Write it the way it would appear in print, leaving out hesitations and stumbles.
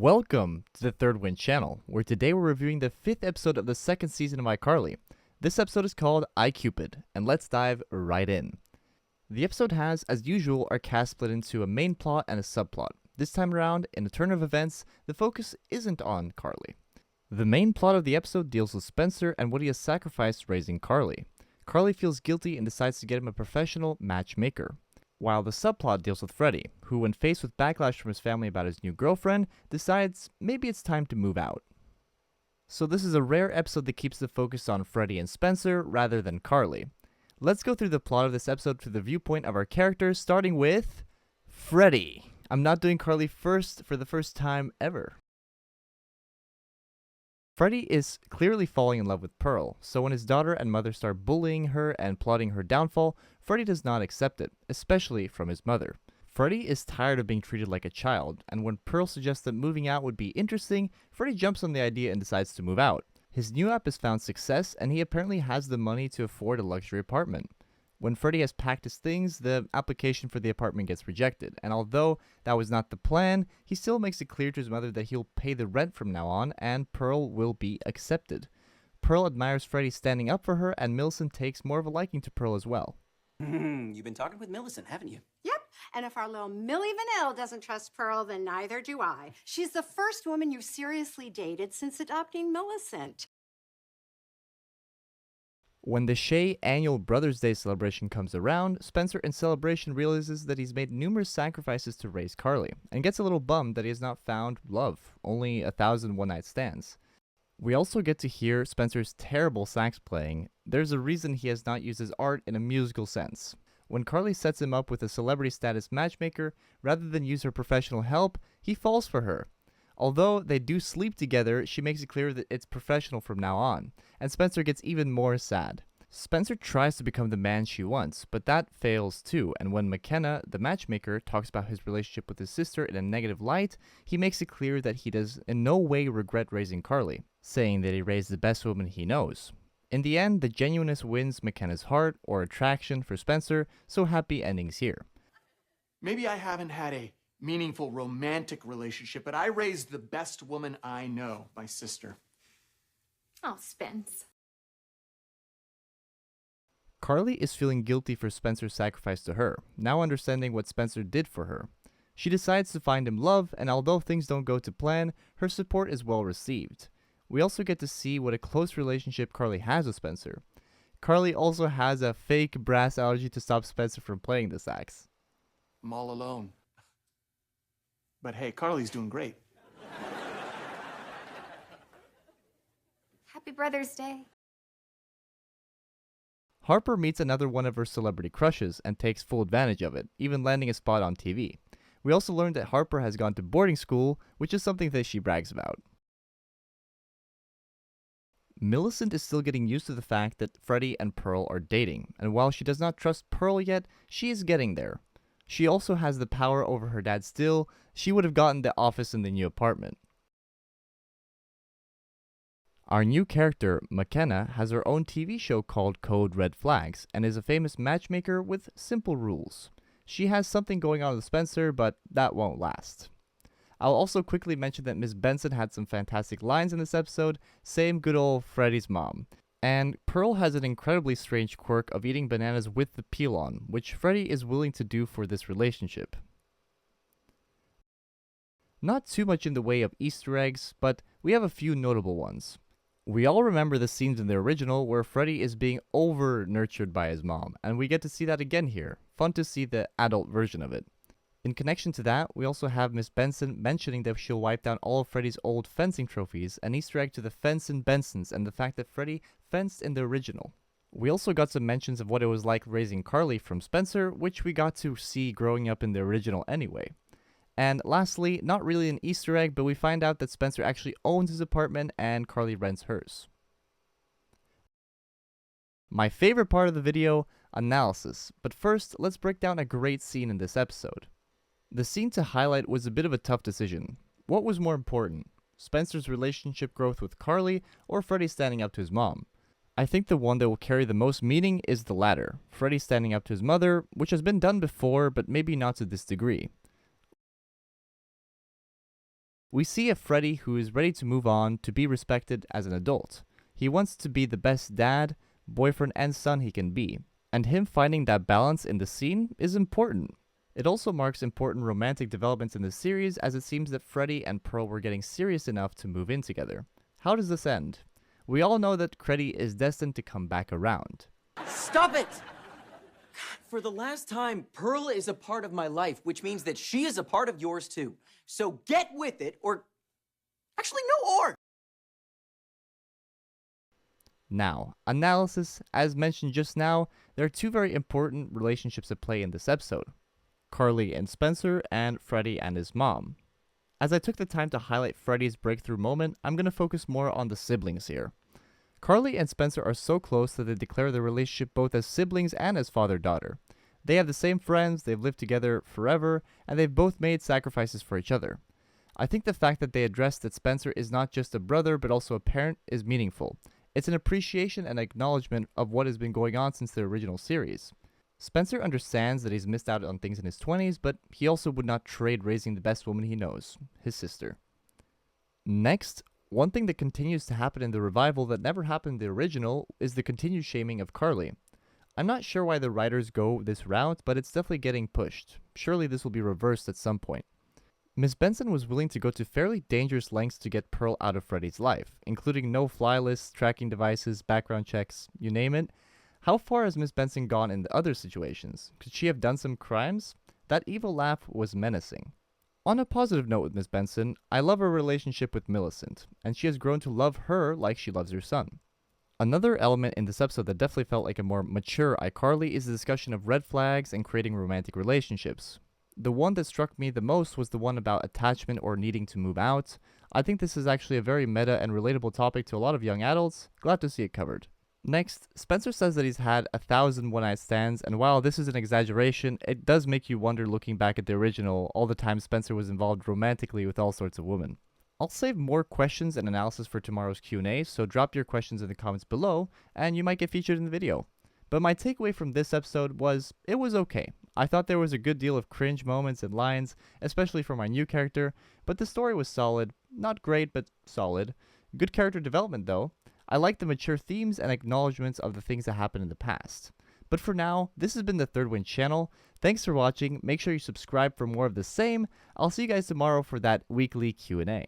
Welcome to the Third Wind channel, where today we're reviewing the 5th episode of the 2nd season of iCarly. This episode is called iCupid, and let's dive right in. The episode has, as usual, our cast split into a main plot and a subplot. This time around, in a turn of events, the focus isn't on Carly. The main plot of the episode deals with Spencer and what he has sacrificed raising Carly. Carly feels guilty and decides to get him a professional matchmaker. While the subplot deals with Freddy, who when faced with backlash from his family about his new girlfriend, decides maybe it's time to move out. So this is a rare episode that keeps the focus on Freddy and Spencer rather than Carly. Let's go through the plot of this episode through the viewpoint of our characters, starting with Freddy. I'm not doing Carly first for the first time ever. Freddy is clearly falling in love with Pearl, so when his daughter and mother start bullying her and plotting her downfall, Freddy does not accept it, especially from his mother. Freddy is tired of being treated like a child, and when Pearl suggests that moving out would be interesting, Freddy jumps on the idea and decides to move out. His new app has found success, and he apparently has the money to afford a luxury apartment. When Freddy has packed his things, the application for the apartment gets rejected, and although that was not the plan, he still makes it clear to his mother that he'll pay the rent from now on, and Pearl will be accepted. Pearl admires Freddy standing up for her, and Millicent takes more of a liking to Pearl as well. You've been talking with Millicent, haven't you? Yep, and if our little Millie Vanille doesn't trust Pearl, then neither do I. She's the first woman you've seriously dated since adopting Millicent. When the Shay annual Brothers' Day celebration comes around, Spencer in celebration realizes that he's made numerous sacrifices to raise Carly, and gets a little bummed that he has not found love, only 1,000 one-night stands. We also get to hear Spencer's terrible sax playing. There's a reason he has not used his art in a musical sense. When Carly sets him up with a celebrity status matchmaker, rather than use her professional help, he falls for her. Although they do sleep together, she makes it clear that it's professional from now on, and Spencer gets even more sad. Spencer tries to become the man she wants, but that fails too, and when McKenna, the matchmaker, talks about his relationship with his sister in a negative light, he makes it clear that he does in no way regret raising Carly, saying that he raised the best woman he knows. In the end, the genuineness wins McKenna's heart, or attraction, for Spencer, so happy endings here. Maybe I haven't had a meaningful romantic relationship, but I raised the best woman I know, my sister. Oh, Spence. Carly is feeling guilty for Spencer's sacrifice to her, now understanding what Spencer did for her. She decides to find him love, and although things don't go to plan, her support is well received. We also get to see what a close relationship Carly has with Spencer. Carly also has a fake brass allergy to stop Spencer from playing the sax. I'm all alone. But hey, Carly's doing great. Happy Brothers' Day. Harper meets another one of her celebrity crushes and takes full advantage of it, even landing a spot on TV. We also learned that Harper has gone to boarding school, which is something that she brags about. Millicent is still getting used to the fact that Freddy and Pearl are dating, and while she does not trust Pearl yet, she is getting there. She also has the power over her dad still. She would have gotten the office in the new apartment. Our new character, McKenna, has her own TV show called Code Red Flags, and is a famous matchmaker with simple rules. She has something going on with Spencer, but that won't last. I'll also quickly mention that Miss Benson had some fantastic lines in this episode, same good old Freddy's mom. And Pearl has an incredibly strange quirk of eating bananas with the peel on, which Freddy is willing to do for this relationship. Not too much in the way of Easter eggs, but we have a few notable ones. We all remember the scenes in the original where Freddy is being over-nurtured by his mom, and we get to see that again here. Fun to see the adult version of it. In connection to that, we also have Miss Benson mentioning that she'll wipe down all of Freddy's old fencing trophies, an Easter egg to the Fenson Bensons and the fact that Freddy fenced in the original. We also got some mentions of what it was like raising Carly from Spencer, which we got to see growing up in the original anyway. And lastly, not really an Easter egg, but we find out that Spencer actually owns his apartment and Carly rents hers. My favorite part of the video, analysis, but first let's break down a great scene in this episode. The scene to highlight was a bit of a tough decision. What was more important, Spencer's relationship growth with Carly or Freddy standing up to his mom? I think the one that will carry the most meaning is the latter, Freddy standing up to his mother, which has been done before but maybe not to this degree. We see a Freddy who is ready to move on to be respected as an adult. He wants to be the best dad, boyfriend, and son he can be, and him finding that balance in the scene is important. It also marks important romantic developments in the series, as it seems that Freddy and Pearl were getting serious enough to move in together. How does this end? We all know that Freddy is destined to come back around. Stop it! For the last time, Pearl is a part of my life, which means that she is a part of yours too. So get with it, or... Actually, no or! Now, analysis. As mentioned just now, there are two very important relationships at play in this episode. Carly and Spencer, and Freddy and his mom. As I took the time to highlight Freddy's breakthrough moment, I'm going to focus more on the siblings here. Carly and Spencer are so close that they declare their relationship both as siblings and as father-daughter. They have the same friends, they've lived together forever, and they've both made sacrifices for each other. I think the fact that they address that Spencer is not just a brother but also a parent is meaningful. It's an appreciation and acknowledgement of what has been going on since the original series. Spencer understands that he's missed out on things in his 20s, but he also would not trade raising the best woman he knows, his sister. Next, one thing that continues to happen in the revival that never happened in the original is the continued shaming of Carly. I'm not sure why the writers go this route, but it's definitely getting pushed. Surely this will be reversed at some point. Miss Benson was willing to go to fairly dangerous lengths to get Pearl out of Freddy's life, including no-fly lists, tracking devices, background checks, you name it. How far has Miss Benson gone in the other situations? Could she have done some crimes? That evil laugh was menacing. On a positive note with Miss Benson, I love her relationship with Millicent, and she has grown to love her like she loves her son. Another element in this episode that definitely felt like a more mature iCarly is the discussion of red flags and creating romantic relationships. The one that struck me the most was the one about attachment or needing to move out. I think this is actually a very meta and relatable topic to a lot of young adults. Glad to see it covered. Next, Spencer says that he's had 1,000 one-night stands, and while this is an exaggeration, it does make you wonder looking back at the original, all the time Spencer was involved romantically with all sorts of women. I'll save more questions and analysis for tomorrow's Q&A, so drop your questions in the comments below, and you might get featured in the video. But my takeaway from this episode was, it was okay. I thought there was a good deal of cringe moments and lines, especially for my new character, but the story was solid. Not great, but solid. Good character development though. I like the mature themes and acknowledgements of the things that happened in the past. But for now, this has been the Third Win channel. Thanks for watching. Make sure you subscribe for more of the same. I'll see you guys tomorrow for that weekly Q&A.